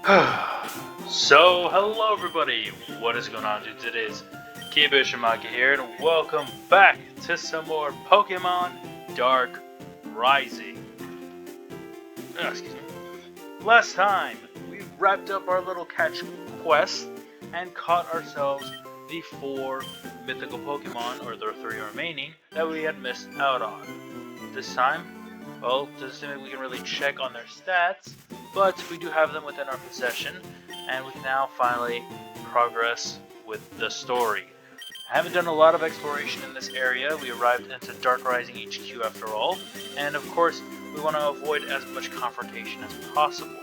So, hello everybody, what is going on, dudes? It is Kibishimaki here, and welcome back to some more Pokemon Dark Rising. Excuse me. Last time, we wrapped up our little catch quest and caught ourselves the 4 mythical Pokemon, or the 3 remaining, that we had missed out on. This time, well, doesn't seem like we can really check on their stats, but we do have them within our possession, and we can now finally progress with the story. I haven't done a lot of exploration in this area. We arrived into Dark Rising HQ after all, and of course, we want to avoid as much confrontation as possible.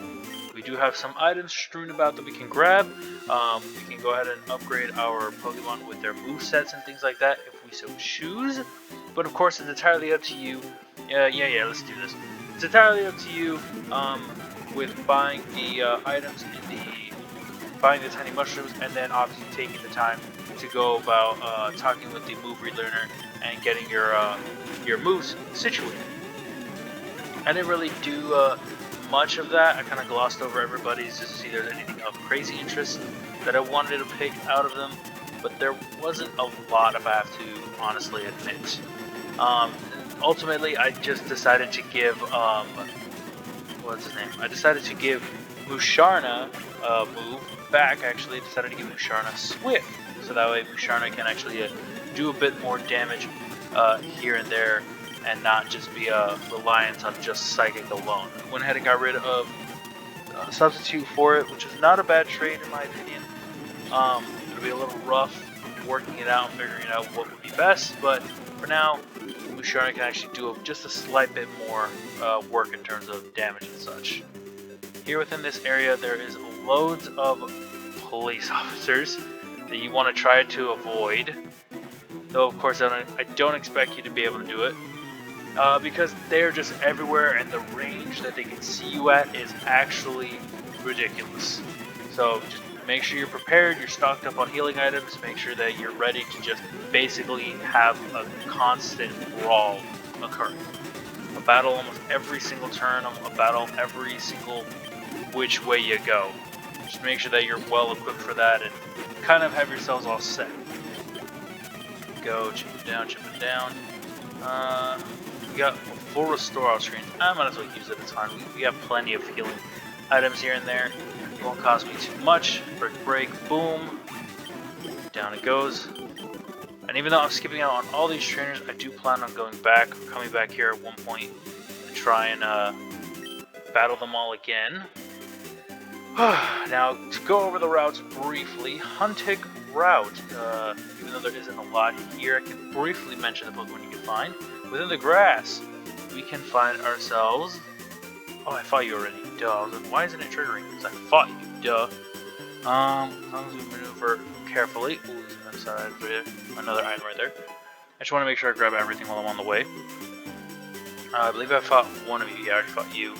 We do have some items strewn about that we can grab. We can go ahead and upgrade our Pokemon with their movesets and things like that if we so choose. But of course, it's entirely up to you. Yeah, let's do this. It's entirely up to you with buying the items in buying the tiny mushrooms, and then obviously taking the time to go about talking with the move relearner and getting your moves situated. I didn't really do much of that. I kind of glossed over everybody's just to see if there's anything of crazy interest that I wanted to pick out of them, but there wasn't a lot, if I have to honestly admit. Ultimately, I just decided to give what's his name? I decided to give Musharna a move back. Actually, I decided to give Musharna Swift, so that way Musharna can actually do a bit more damage here and there, and not just be reliant on just Psychic alone. I went ahead and got rid of a substitute for it, which is not a bad trade in my opinion. It'll be a little rough working it out and figuring out what would be best, but for now, Musharna can actually do just a slight bit more work in terms of damage and such. Here within this area, there is loads of police officers that you want to try to avoid. Though, of course, I don't expect you to be able to do it. Because they're just everywhere, and the range that they can see you at is actually ridiculous. So just make sure you're prepared, you're stocked up on healing items, make sure that you're ready to just basically have a constant brawl occurring. A battle almost every single turn, a battle every single which way you go. Just make sure that you're well equipped for that and kind of have yourselves all set. Go, chip it down. We got full restore off screen. I might as well use it, it's fine. We have plenty of healing items here and there. It won't cost me too much. Break, boom. Down it goes. And even though I'm skipping out on all these trainers, I do plan on coming back here at one point to try and battle them all again. Now, to go over the routes briefly, Huntic route, even though there isn't a lot here, I can briefly mention the Pokemon you can find. Within the grass, we can find ourselves... Oh, I fought you already. Duh. I was like, why isn't it triggering? Because I fought you. Duh. As long as we maneuver carefully. Ooh, there's another item right there. I just want to make sure I grab everything while I'm on the way. I believe I fought one of you. Yeah, I already fought you.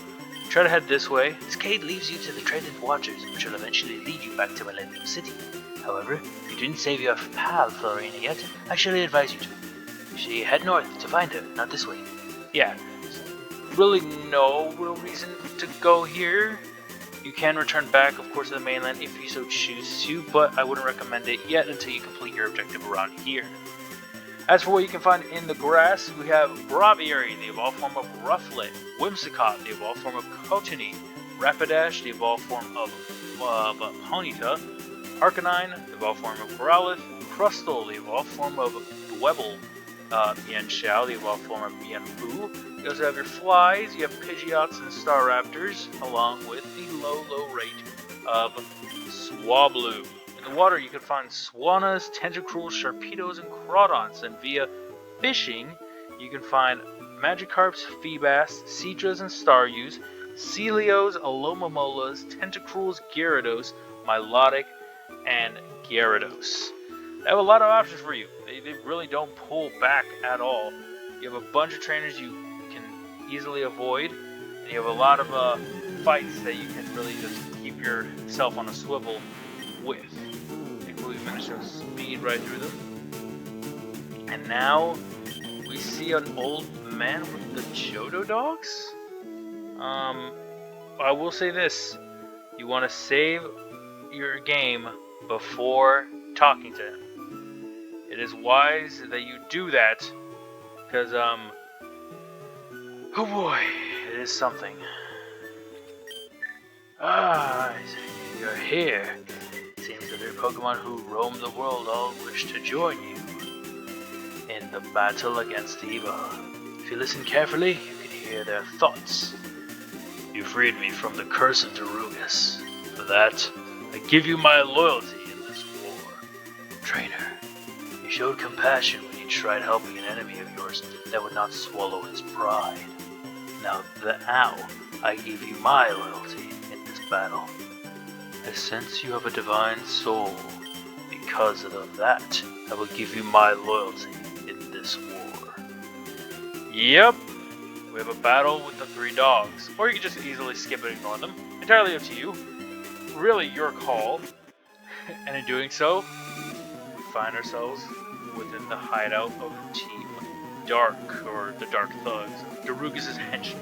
Try to head this way. This cave leads you to the Trident Waters, which will eventually lead you back to Millennium City. However, if you didn't save your pal Florina yet, I surely advise you to. You should head north to find her, not this way. Yeah, really no real reason to go here. You can return back, of course, to the mainland if you so choose to, but I wouldn't recommend it yet until you complete your objective around here. As for what you can find in the grass, we have Braviary, the evolved form of Rufflet, Whimsicott, the evolved form of Cottony, Rapidash, the evolved form of Ponyta, Arcanine, the evolved form of Growlithe, Crustle, the evolved form of Dwebble, Mienshao, the evolved form of Mienfoo. You also have your flies, you have Pidgeots and Staraptors, along with the low rate of Swablu. In the water, you can find Swannas, Tentacruels, Sharpedos, and Crawdons, and via fishing, you can find Magikarps, Feebas, Seadras, and Staryus, Celios, Alomomolas, Tentacruels, Gyarados, Milotic, and Gyarados. They have a lot of options for you. They really don't pull back at all. You have a bunch of trainers you can easily avoid, and you have a lot of fights that you can really just keep yourself on a swivel with. We managed to speed right through them. And now we see an old man with the Johto dogs. I will say this. you want to save your game before talking to him. It is wise that you do that, because, oh boy, it is something. Ah, you're here. Seems that the Pokemon who roam the world all wish to join you in the battle against evil. If you listen carefully, you can hear their thoughts. You freed me from the curse of Darugas. For that, I give you my loyalty in this war. Trainer, you showed compassion when you tried helping an enemy of yours that would not swallow his pride. Now, I give you my loyalty in this battle. I sense you have a divine soul. Because of that, I will give you my loyalty in this war. Yep, we have a battle with the 3 dogs. Or you can just easily skip and ignore them. Entirely up to you. Really your call. And in doing so, we find ourselves within the hideout of Team Dark, or the Dark Thugs, Darugas' henchmen.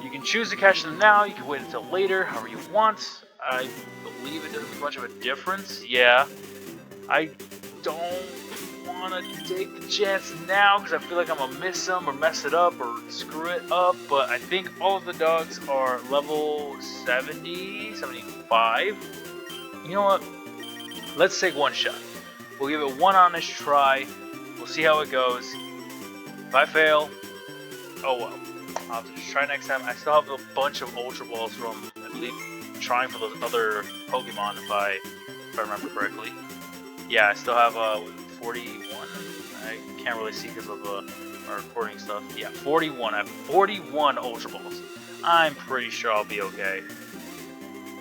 You can choose to catch them now, you can wait until later, however you want. I believe it doesn't make much of a difference. Yeah, I don't want to take the chance now because I feel like I'm going to miss them or mess it up or screw it up, but I think all of the dogs are level 70, 75. You know what? Let's take one shot. We'll give it one honest try. We'll see how it goes. If I fail, oh well. I'll have to just try next time. I still have a bunch of Ultra Balls from, I believe, trying for those other Pokemon, if I remember correctly. Yeah, I still have 41. I can't really see because of our recording stuff. Yeah, 41. I have 41 Ultra Balls. I'm pretty sure I'll be okay.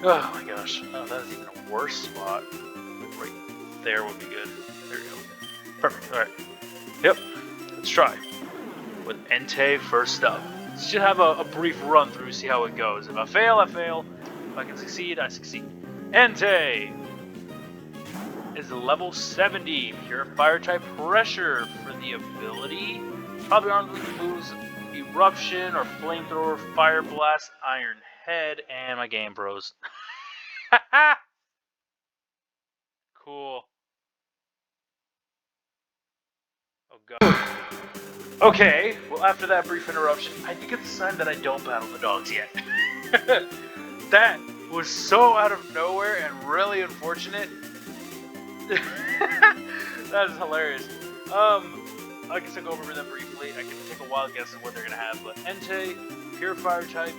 Oh my gosh. Oh, that is even a worse spot. Right there would be good. There we go. Perfect. Alright. Yep. Let's try. With Entei first up. Let's just have a brief run through, see how it goes. If I fail, I fail. If I can succeed, I succeed. Entei is level 70. Pure Fire type Pressure for the ability. Probably only moves Eruption or Flamethrower, Fire Blast, Iron Head, and my game froze. Cool. Oh god. Okay, well after that brief interruption, I think it's a sign that I don't battle the dogs yet. That was so out of nowhere and really unfortunate. That is hilarious. I guess I'll go over them briefly. I can take a wild guess at what they're gonna have, but Entei, Pure Fire type,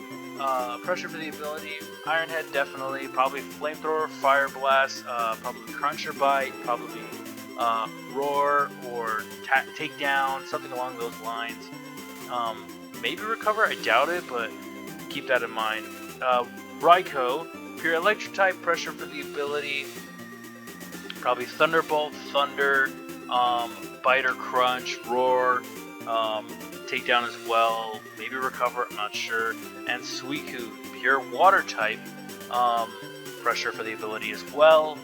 Pressure for the ability, Iron Head definitely, probably Flamethrower, Fire Blast, probably Cruncher Bite, probably Roar or Takedown, something along those lines. Maybe Recover, I doubt it, but keep that in mind. Raikou, Pure Electric type, Pressure for the ability, probably Thunderbolt, Thunder, Bite or Crunch, Roar, Takedown as well, maybe Recover, I'm not sure, and Suicune, Pure Water type, Pressure for the ability as well,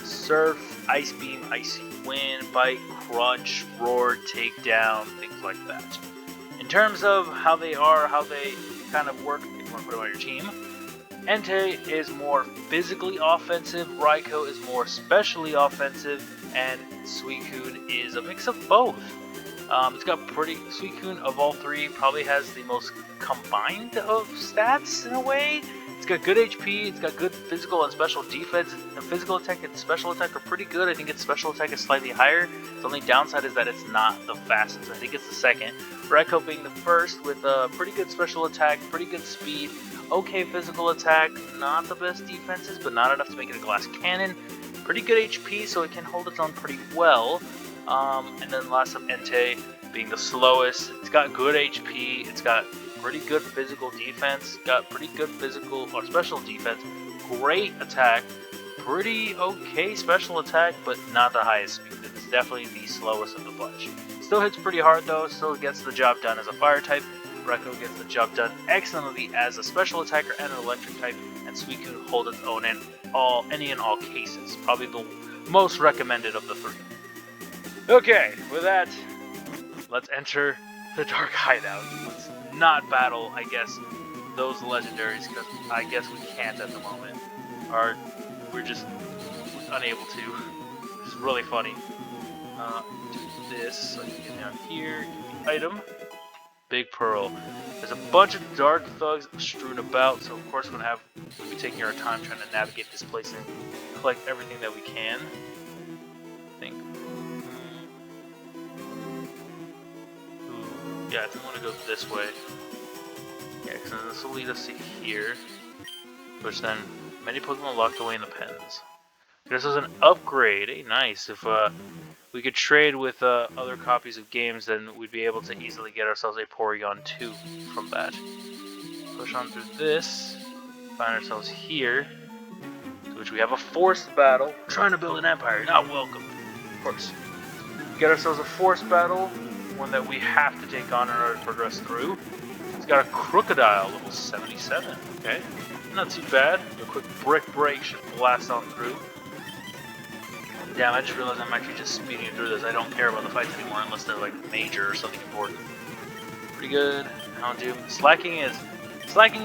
Surf, Ice Beam, Icy Wind, Bite, Crunch, Roar, Takedown, things like that. In terms of how they kind of work, if you want to put them on your team, Entei is more physically offensive, Raikou is more specially offensive, and Suicune is a mix of both. It's got Suicune of all three probably has the most combined of stats in a way. It's got good HP, it's got good physical and special defense. The physical attack and special attack are pretty good. I think its special attack is slightly higher. The only downside is that it's not the fastest. I think it's the second. Raikou being the first with a pretty good special attack, pretty good speed, okay physical attack, not the best defenses, but not enough to make it a glass cannon. Pretty good HP, so it can hold its own pretty well. And then last up, Entei being the slowest. It's got good HP, it's got pretty good physical defense, got pretty good physical or special defense, great attack, pretty okay special attack, but not the highest speed. It's definitely the slowest of the bunch. Still hits pretty hard though, still gets the job done as a fire type. Raikou gets the job done excellently as a special attacker and an electric type, and Suicune holds its own in any and all cases. Probably the most recommended of the three. Okay, with that, let's enter the Dark Hideout. Let's not battle, I guess, those legendaries because I guess we can't at the moment. We're just unable to. It's really funny. Do this so you can get down here, get the item. Big Pearl. There's a bunch of dark thugs strewn about, so of course we'll be taking our time trying to navigate this place and collect everything that we can. I think. Ooh, yeah, I think I want to go this way. Yeah, because this will lead us to here, which then many Pokemon locked away in the pens. This is an upgrade. Hey, nice. If we could trade with other copies of games, then we'd be able to easily get ourselves a Porygon 2 from that. Push on through this, find ourselves here, to which we have a forced battle. We're trying to build an empire, not welcome. Of course. Get ourselves a forced battle, one that we have to take on in order to progress through. It's got a Crocodile, level 77. Okay, not too bad. A quick brick break should blast on through. Damn, I just realized I'm actually just speeding through this. I don't care about the fights anymore unless they're like major or something important. Pretty good. Houndoom. Slacking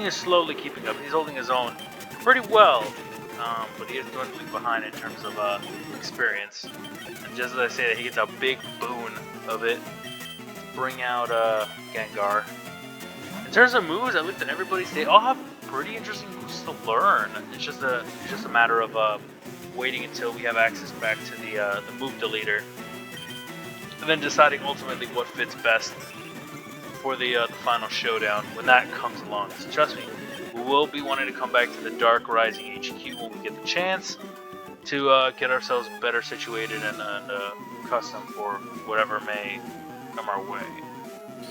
is slowly keeping up. He's holding his own pretty well, but he is dwindling behind in terms of experience. And just as I say that, he gets a big boon of it. Bring out Gengar. In terms of moves, I looked at everybody's. They all have pretty interesting moves to learn. It's just a matter of waiting until we have access back to the move deleter, and then deciding ultimately what fits best for the final showdown when that comes along. So trust me, we will be wanting to come back to the Dark Rising HQ when we get the chance to get ourselves better situated and custom for whatever may come our way.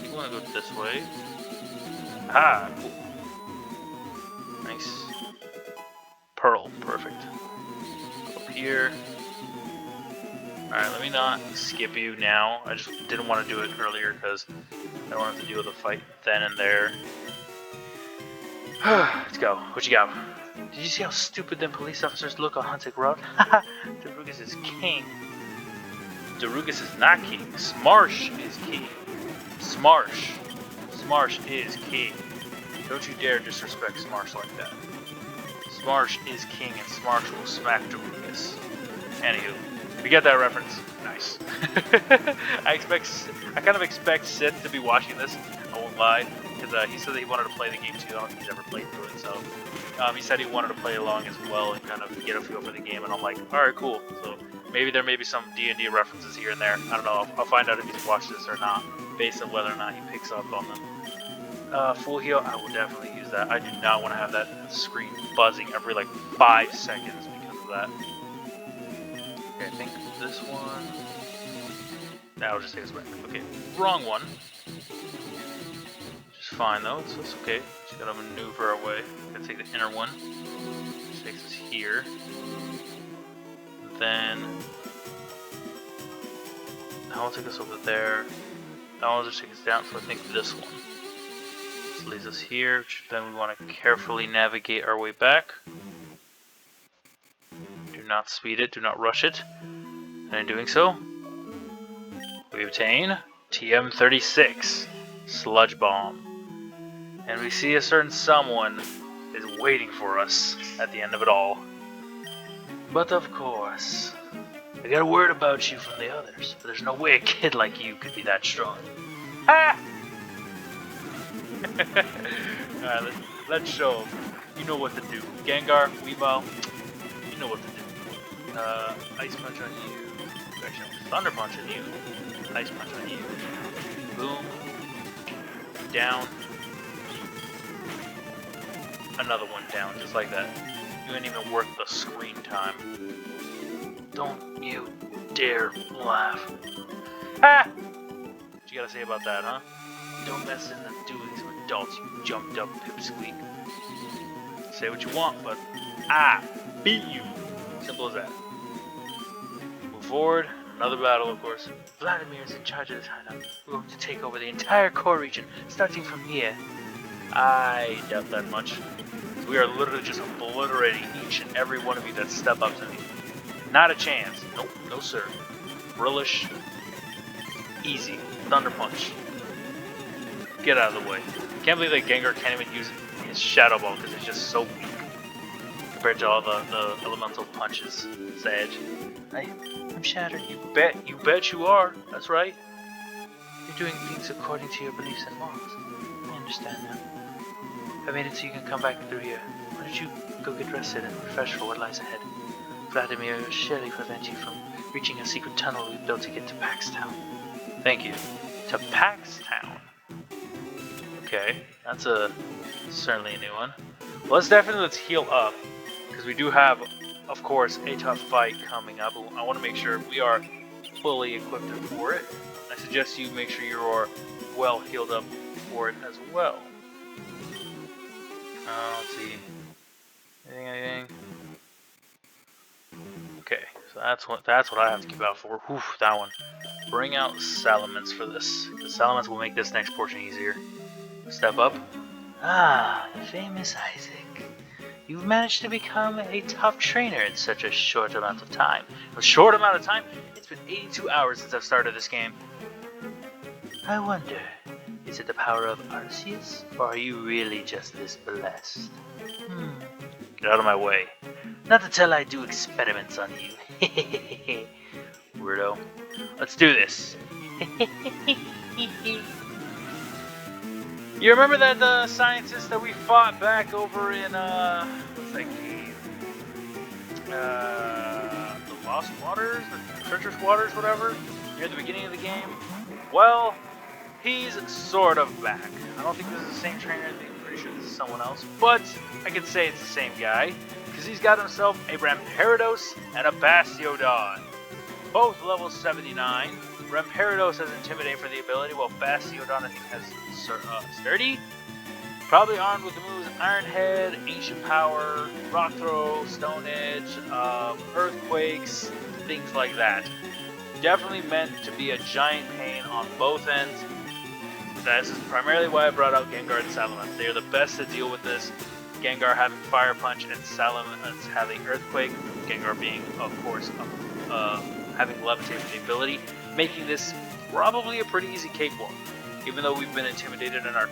You want to go this way? Ah, cool. Nice. Pearl, perfect. Here. Alright, let me not skip you now. I just didn't want to do it earlier because I don't want to deal with the fight then and there. Let's go. What you got? Did you see how stupid them police officers look on Hunting Road? Haha, Darugus is king. Darugus is not king. Smarsh is king. Smarsh. Smarsh is king. Don't you dare disrespect Smarsh like that. Smarsh is king and Smarsh will smack Darugus. Anywho, we get that reference. Nice. I kind of expect Sith to be watching this. I won't lie, because he said that he wanted to play the game too. I don't think he's ever played through it, so he said he wanted to play along as well and kind of get a feel for the game. And I'm like, all right, cool. So maybe there may be some D&D references here and there. I don't know. I'll find out if he's watched this or not, based on whether or not he picks up on them. Full heal, I will definitely use that. I do not want to have that screen buzzing every like 5 seconds because of that. Okay, I think this one. That'll just take us back. Okay, wrong one. Just fine though, so it's okay. Just gotta maneuver our way. Gotta take the inner one. Which takes us here. Then that will take us over there. That will just take us down, so I think this one. This leads us here, which then we want to carefully navigate our way back. Do not speed it, do not rush it. And in doing so, we obtain TM36, Sludge Bomb. And we see a certain someone is waiting for us at the end of it all. But of course, I got a word about you from the others, but there's no way a kid like you could be that strong. Ha! Alright, let's show them. You know what to do. Gengar, Weavile, you know what to do. Ice Punch on you. Actually, Thunder Punch on you. Ice Punch on you. Boom. Down. Another one down, just like that. You ain't even worth the screen time. Don't you dare laugh. Ah! What you gotta say about that, huh? Don't mess in the doings of adults, you jumped up pipsqueak. Say what you want, but I beat you. Simple as that. Move forward. Another battle, of course. Vladimir is in charge of this hideout. We're going to take over the entire core region, starting from here. I doubt that much. We are literally just obliterating each and every one of you that step up to me. Not a chance. Nope, no sir. Brillish. Easy. Thunder Punch. Get out of the way. Can't believe that Gengar can't even use his Shadow Ball because it's just so weak compared to all the elemental punches. Sage. I'm shattered. You bet you are. That's right. You're doing things according to your beliefs and laws. I understand now. I made it so you can come back through here. Why don't you go get rested and refresh for what lies ahead? Vladimir will surely prevent you from reaching a secret tunnel we built to get to Paxtown. Thank you. To Paxtown. Okay, that's certainly a new one. Let's heal up, because we do have, of course, a tough fight coming up. I want to make sure we are fully equipped for it. I suggest you make sure you're well healed up for it as well. Let's see. Anything? Okay, so that's what I have to keep out for. Whew, that one. Bring out Salamence for this. The Salamence will make this next portion easier. Step up. Ah, the famous Isaac. You've managed to become a top trainer in such a short amount of time. A short amount of time? It's been 82 hours since I've started this game. I wonder, is it the power of Arceus? Or are you really just this blessed? Get out of my way. Not until I do experiments on you. Weirdo. Let's do this. You remember that scientist that we fought back over in, what's that game? The Lost Waters? The Treacherous Waters, whatever? Near the beginning of the game? Well, he's sort of back. I don't think this is the same trainer. I'm pretty sure this is someone else. But I can say it's the same guy, because he's got himself a Rampardos and a Bastiodon. Both level 79. Rampardos has Intimidate for the ability, while Bastiodon I think has Sturdy. Probably armed with the moves Iron Head, Ancient Power, Rock Throw, Stone Edge, Earthquakes, things like that. Definitely meant to be a giant pain on both ends. This is primarily why I brought out Gengar and Salamence. They are the best to deal with this. Gengar having Fire Punch and Salamence having Earthquake. Gengar being, of course, having Levitate for the ability, making this probably a pretty easy cakewalk. Even though we've been intimidated and our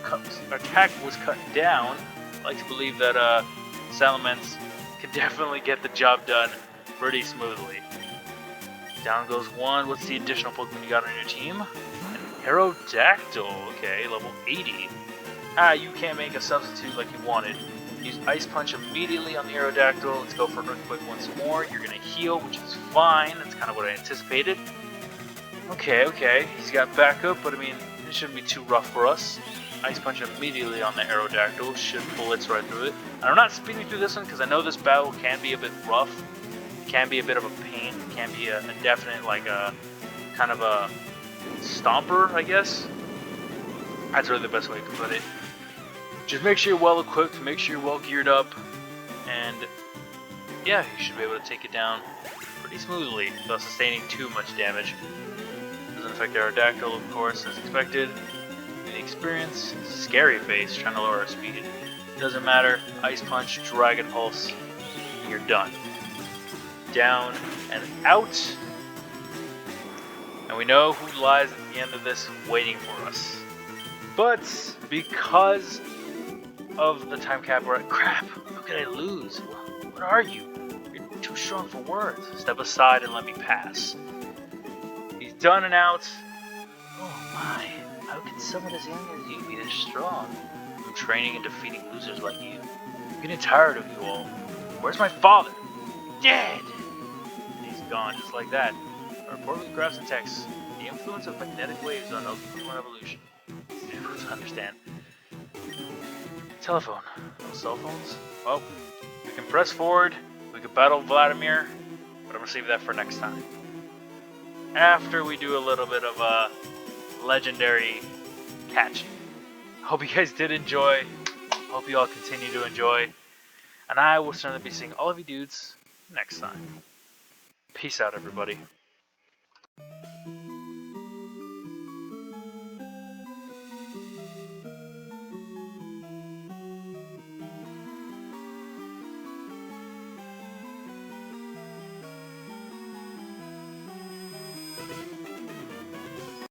attack was cut down, I like to believe that Salamence can definitely get the job done pretty smoothly. Down goes one. What's the additional Pokemon you got on your team? An Aerodactyl. Okay, level 80. You can't make a substitute like you wanted. Use Ice Punch immediately on the Aerodactyl. Let's go for Earthquake once more. You're going to heal, which is fine. That's kind of what I anticipated. Okay. He's got backup, but I mean, it shouldn't be too rough for us. Ice Punch immediately on the Aerodactyl. Should blitz right through it. And I'm not speeding through this one because I know this battle can be a bit rough. It can be a bit of a pain. It can be a definite, like a kind of a stomper, I guess. That's really the best way to put it. Just make sure you're well equipped, make sure you're well geared up, and yeah, you should be able to take it down pretty smoothly without sustaining too much damage. Doesn't affect Aerodactyl, of course, as expected. The experience, Scary Face, trying to lower our speed. Doesn't matter, Ice Punch, Dragon Pulse, and you're done. Down and out. And we know who lies at the end of this waiting for us. But because of the time cap, we're at crap. How could I lose? What are you? You're too strong for words. Step aside and let me pass. He's done and out. Oh my, how can someone as young as you be this strong? I'm training and defeating losers like you. I'm getting tired of you all. Where's my father? Dead! And he's gone just like that. Our reportedly graphs and texts. The influence of magnetic waves on Pokemon evolution. Difficult to understand. Telephone. No cell phones? Well, we can press forward, we can battle Vladimir, but I'm gonna save that for next time. After we do a little bit of legendary catching. Hope you guys did enjoy. Hope you all continue to enjoy. And I will certainly be seeing all of you dudes next time. Peace out, everybody.